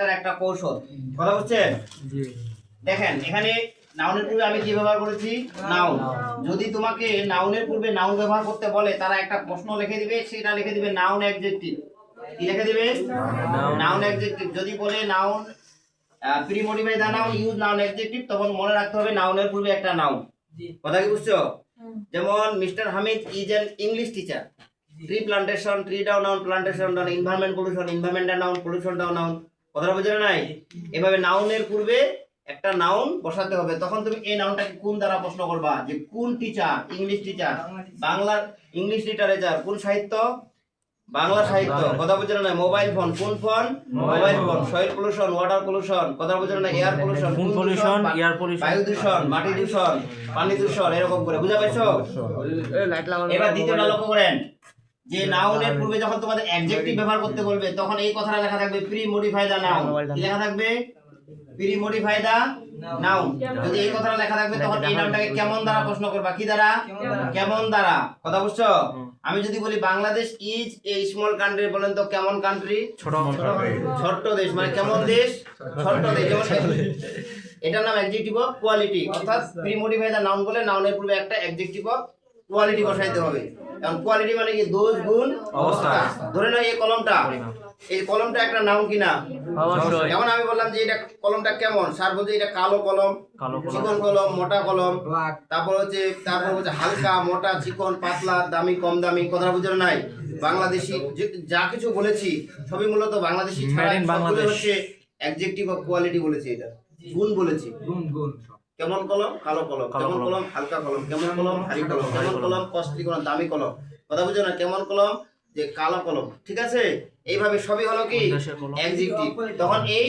একটার একটা কৌশল। কথা বুঝছেন? দেখেন এখানে নাউনের পূর্বে আমি কি ব্যবহার করেছি? নাউন। যদি তোমাকে নাউনের পূর্বে নাউন ব্যবহার করতে বলে তারা একটা প্রশ্ন লিখে দিবে, সেটা লিখে দিবে নাউন অ্যাডজেক্টিভ। কি লিখে দিবে? Noun adjective. যদি বলে noun pre-modify the noun use noun adjective, তখন মনে রাখতে হবে নাউনের পূর্বে একটা নাউন। কথা কি বুঝছো? যেমন mister Hamid is an English teacher. Tree plantation, tree down noun, plantation down, environment pollution, environment noun, pollution down noun. কথাটা বুঝলে নাই? এভাবে নাউনের পূর্বে একটা নাউন বসাতে হবে। তখন তুমি এই নাউনটাকে কোন দ্বারা প্রশ্ন করবা? যে কোন টিচার? English teacher. বাংলার ইংলিশ লিটারেচার। কোন সাহিত্য? বাংলা সাহিত্য। কথা বুঝলে না? Mobile phone. কোন phone? Mobile phone. Soil pollution, water pollution. কথা বুঝলে না? Air pollution. কোন পলিউশন? Air pollution. বায়ু দূষণ, মাটি দূষণ, পানি দূষণ। এরকম করে বুঝা পাইছো? এবার দ্বিতীয়টা লক্ষ্য করেন যে নাউনের পূর্বে যখন তোমাদের অ্যাডজেক্টিভ ব্যবহার করতে বলবে তখন এই কথাটা লেখা থাকবে প্রি-মডিফাই দ্য নাউন। কি লেখা থাকবে? Pre-modify the noun. যদি এই কথাটা লেখা থাকবে তখন এই নাউনটাকে কেমন দ্বারা প্রশ্ন করবা? কি দ্বারা? কেমন দ্বারা। কথা বুঝছো? আমি যদি বলি Bangladesh is a small country, বলেন তো কেমন কান্ট্রি? ছোট্ট দেশ। মানে কেমন দেশ? ছোট্ট দেশ। যেমন এটার নাম অ্যাডজেক্টিভ অফ কোয়ালিটি। অর্থাৎ প্রি-মডিফাই দ্য নাউন বলে নাউনের পূর্বে একটা অ্যাডজেক্টিভ অফ কোয়ালিটি বসাইতে হবে। কারণ কোয়ালিটি মানে কি? দোষ, গুণ, অবস্থা। ধরে নাও এই কলমটা, এই কলমটা একটা নাউন কিনা? অবশ্যই। যেমন আমি বললাম যে এটা কলমটা কেমন, স্যার বলছে এটা কালো কলম, চিকন কলম, মোটা কলম। তারপর হচ্ছে হালকা, মোটা, চিকন, পাতলা, দামি, কম দামি। কথা বুঝলো নাই? বাংলাদেশি যা কিছু বলেছি সবই মূলত বাংলাদেশি ছাড়া সবগুলো হচ্ছে অ্যাডজেক্টিভ অফ কোয়ালিটি বলেছি। এটা গুণ বলেছি। গুণ কেমন কলম? কালো কলম। কেমন কলম? হালকা কলম। কেমন কলম? ভারী কলম। কেমন কলম? কস্টলি কলম, দামি কলম। কথা বুঝো না? কেমন কলম? যে কালো কলম। ঠিক আছে? এইভাবে সবই হলো কি? অ্যাডজেক্টিভ। তখন এই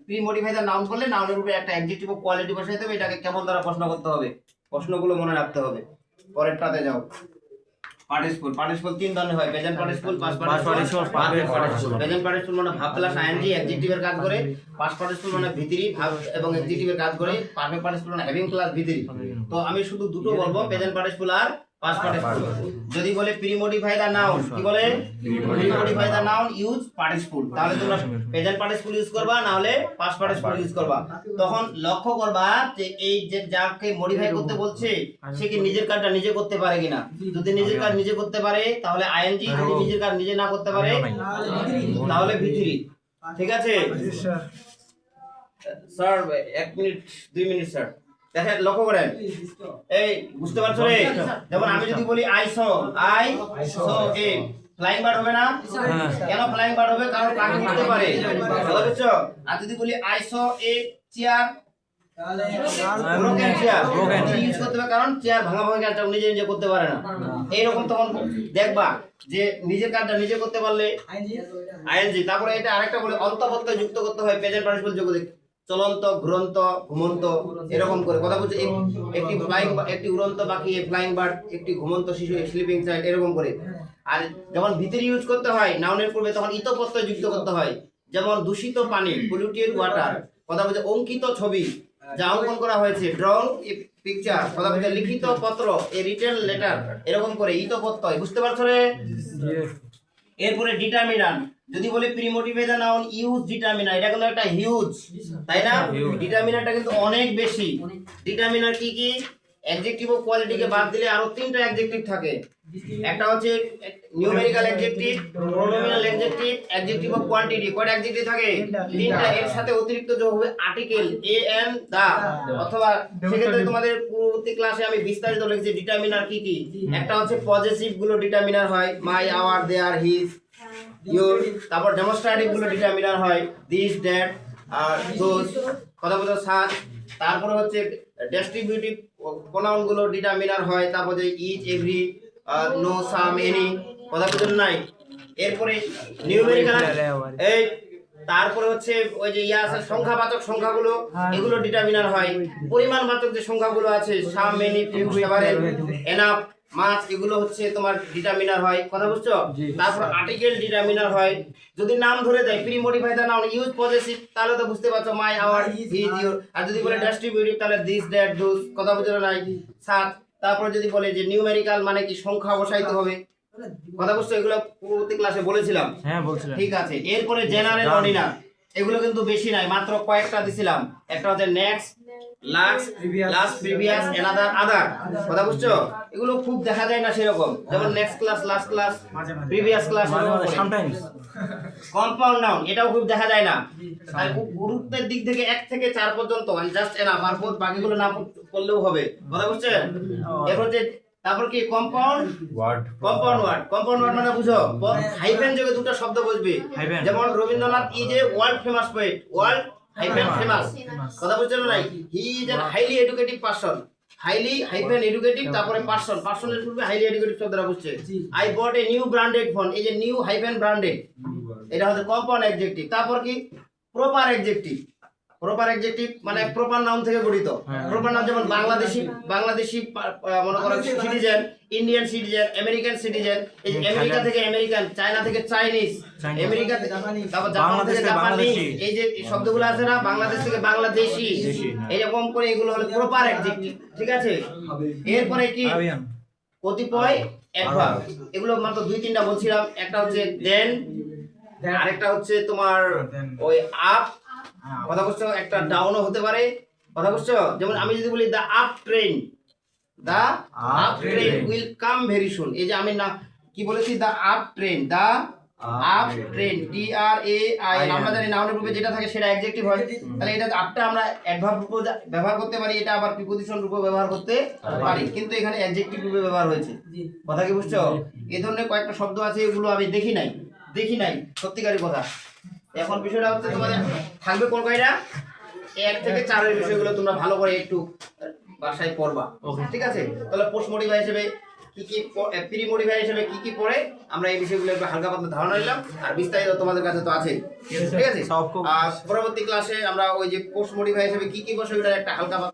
প্রি-মডিফাই দ্য নাউন বললে নাউনের উপরে একটা অ্যাডজেক্টিভ অফ কোয়ালিটি বসাইতে হবে। এটাকে কেমন দ্বারা প্রশ্ন করতে হবে? প্রশ্নগুলো মনে রাখতে হবে। পরেরটাতে যাও। পার্টিসিপল। পার্টিসিপল তিন ধরনের হয়: present participle, past participle, perfect participle. Present participle মানে ভাব প্লাস আইএনজি অ্যাডজেক্টিভের কাজ করে। পাস্ট পার্টিসিপল মানে ভিতরি ভাব এবং অ্যাডজেক্টিভের কাজ করে। পারফেক্ট পার্টিসিপল মানে হ্যাভিং প্লাস ভিতরি। তো আমি শুধু দুটো বলবো, প্রেজেন্ট পার্টিসিপল আর পাস্ট পার্টিসিপল। যদি বলে প্রি-মডিফাই দ্য নাউন, কি বলে? Pre-modify the noun use participle. তাহলে তোমরা প্রেজেন্ট পার্টিসিপল ইউজ করবা, না হলে পাস্ট পার্টিসিপল ইউজ করবা। তখন লক্ষ্য করবা যে এই যে যাকে মডিফাই করতে বলছে সে কি নিজের কাজটা নিজে করতে পারে কিনা। যদি নিজের কাজ নিজে করতে পারে তাহলে আইএনজি, যদি নিজের কাজ নিজে না করতে পারে তাহলে ভিতরি। ঠিক আছে স্যার? 1 minute 2 minute sir. দেখেন লক্ষ্য করেন, এই বুঝতে পারছো রে? যেমন আমি যদি বলি I so A, flying bird হবে না? কেন ফ্লাইং বার্ড হবে? কারণ পাখি উড়তে পারে। বুঝছো? আর যদি বলি I so A chair, broken chair use করতে হবে, কারণ চেয়ার ভাঙা কাজটা নিজে নিজে করতে পারে না। এইরকম তখন দেখবা যে নিজের কাজটা নিজে করতে পারলে আইএনজি। তারপরে এটা আরেকটা বলে অন্তঃপ্রত্যয় যুক্ত করতে হয় প্রেজেন্ট পার্টিসিপল যোগ। চলন্ত, ঘুরন্ত, ঘুমন্ত, এরকম করে। কথা বলছে একটি উড়ন্ত পাখি, ফ্লাইং বার্ড, একটি ঘুমন্ত শিশু, স্লিপিং চাইল্ড, এরকম করে। আর যখন ভিতরি ইউজ করতে হয় নাউনের পূর্বে তখন ইত প্রত্যয় যুক্ত করতে হয়। যেমন দূষিত পানি, পলিউটেড ওয়াটার। কথা বলছে অঙ্কিত ছবি, যা অঙ্কন করা হয়েছে, ড্রন এ পিকচার। কথা বলছে লিখিত পত্র, এ রিটেন লেটার, এরকম করে ইত প্রত্যয়। বুঝতে পারছো রে? এরপরে ডিটারমিনান্ট। যদি বলি pre-modify the noun use determiner, এটা কিন্তু একটা হিউজ, তাই না? ডিটারমিনারটা কিন্তু অনেক বেশি। ডিটারমিনার কি কি? অ্যাডজেক্টিভ অফ কোয়ালিটিকে বাদ দিলে আরো তিনটা অ্যাডজেক্টিভ থাকে। একটা হচ্ছে numerical adjective, pronominal adjective, adjective of quantity. কয়টা অ্যাডজেক্টিভ থাকে? তিনটা। এর সাথে অতিরিক্ত যোগ হবে আর্টিকেল এ এম দা, অথবা সেক্ষেত্রে তোমাদের পূর্ববর্তী ক্লাসে আমি বিস্তারিত লিখেছি ডিটারমিনার কি কি। একটা হচ্ছে পজেসিভ গুলো ডিটারমিনার হয়, মাই, আওয়ার, দেয়ার, হিজ, ইউর। তারপর ডেমনস্ট্রেটিভ গুলো ডিটারমিনার হয়, দিস, দ্যাট, আর দোজ। কথা বলতে সাজ। তারপরে হচ্ছে ডেস্ট্রিবিউটিভ প্রোনাউন গুলো ডিটারমিনার হয়। তারপর যে ইচ, এভরি, নো, সাম, এনি। কথা বুঝলেন নাই? এরপরে নিউমেরিক্যাল, এই তারপরে হচ্ছে ওই যে আছে সংখ্যাবাচক সংখ্যাগুলো, এগুলো ডিটারমিনার হয়। পরিমাণবাচক যে সংখ্যাগুলো আছে, সাম, মেনি, ফিউ, সেভারেল, এনাফ, মাছ, এগুলো হচ্ছে তোমার ডিটারমিনার হয়। কথা বুঝছো? তারপর আর্টিকেল ডিটারমিনার হয়। যদি নাম ধরে দেয় pre-modify the noun use possessive, তাহলে তো বুঝতে পারছো মাই, আওয়ার, হিজ, ইউর। আর যদি বলে ডেস্ট্রিবিউটিভ তাহলে দিস, দ্যাট, দোজ। কথা বুঝলো নাই? সাত। তারপরে যদি বলে যে নিউমেরিক্যাল মানে কি সংখ্যা বসাইতে হবে। কথা বুঝছো? এগুলো পূর্ববর্তী ক্লাসে বলেছিলাম। হ্যাঁ বলছিলাম। ঠিক আছে। এরপরে জেনারেল অর্ডিনাল। এগুলো কিন্তু বেশি নাই, মাত্র কয়েকটা দিছিলাম। একটা হচ্ছে next, last, last, previous, another, other. কথা বুঝছো? এগুলো খুব দেখা যায় না সেরকম, যেমন next class, last class, previous class. Sometimes compound noun এটাও খুব দেখা যায় না। আর গুরুত্বের দিক থেকে 1 থেকে 4 পর্যন্ত জাস্ট এনাফ, আর বাকিগুলো না করলেও হবে। কথা বুঝছেন? এরপর যে তারপর কি compound word, compound word. Compound word মানে বুঝো হাইফেন যোগে দুটো শব্দ বসবে। যেমন Rabindranath is a world famous poet, world hyphen famous. কথা বুঝছেন না? He is an highly educative person, highly hyphen educative, তারপরে পারসন, পারসনের পূর্বে হাইলি এডুকেটিভ শব্দটা বুঝছে। I bought a new branded phone, এই যে নিউ হাইফেন ব্র্যান্ডেড, এটা হচ্ছে কম্পাউন্ড অ্যাডজেক্টিভ। তারপর কি প্রপার অ্যাডজেক্টিভ। প্রপার অ্যাডজেক্টিভ মানে প্রপার নাউন থেকে গঠিত। প্রপার নাউন যেমন বাংলাদেশি, বাংলাদেশি মনে করো citizen, Indian citizen, American citizen. এই যে আমেরিকা থেকে আমেরিকান, চায়না থেকে চাইনিজ, আমেরিকা থেকে, তারপর জাপান থেকে জাপানিজ, এই যে শব্দগুলো আছে না, বাংলাদেশ থেকে বাংলাদেশি, এরকম করে এগুলো হলো প্রপার অ্যাডজেক্টিভ। ঠিক আছে? এরপরে কি কতিপয় অ্যাডভার্ব, এগুলো মাত্র 2-3টা বলছিলাম। একটা হচ্ছে দেন, আরেকটা হচ্ছে তোমার ওই আপ। কথা বুঝছো? একটা ডাউনও হতে পারে। কথা বুঝছো? যেমন আমি যদি বলি the up train, the up train will come very soon. এই যে আমি না কি বলেছি, the up train, the up train, DRAI। আমরা জানি নাউনের রূপে যেটা থাকে সেটা অ্যাডজেক্টিভ হয়, তাহলে এটা আপটা আমরা অ্যাডভার্ব রূপে ব্যবহার করতে পারি, এটা আবার প্রিপজিশন রূপে ব্যবহার করতে পারি, কিন্তু এখানে অ্যাডজেক্টিভ রূপে ব্যবহার হয়েছে। কথা কি বুঝছো? এই ধরনের কয়েকটা শব্দ আছে, এগুলো আমি দেখি নাই সত্যিকারের কথা। এখন বিষয়টা হচ্ছে তোমাদের থাকবে কোন কয়টা, 1 থেকে 4 এর বিষয়গুলো তোমরা ভালো করে একটু বাসায় পড়বা। ঠিক আছে? তাহলে পোস্ট মডিফাই হিসেবে কি কি, প্রি মডিফাই হিসেবে কি কি পড়ে, আমরা এই বিষয়গুলো একটু হালকা পাতলা ধারণা নিলাম। আর বিস্তারিত তোমাদের কাছে তো আছে। ঠিক আছে? আর পরবর্তী ক্লাসে আমরা ওই যে পোস্ট মডিফাই হিসেবে কি কি বসে, ওটা একটা হালকা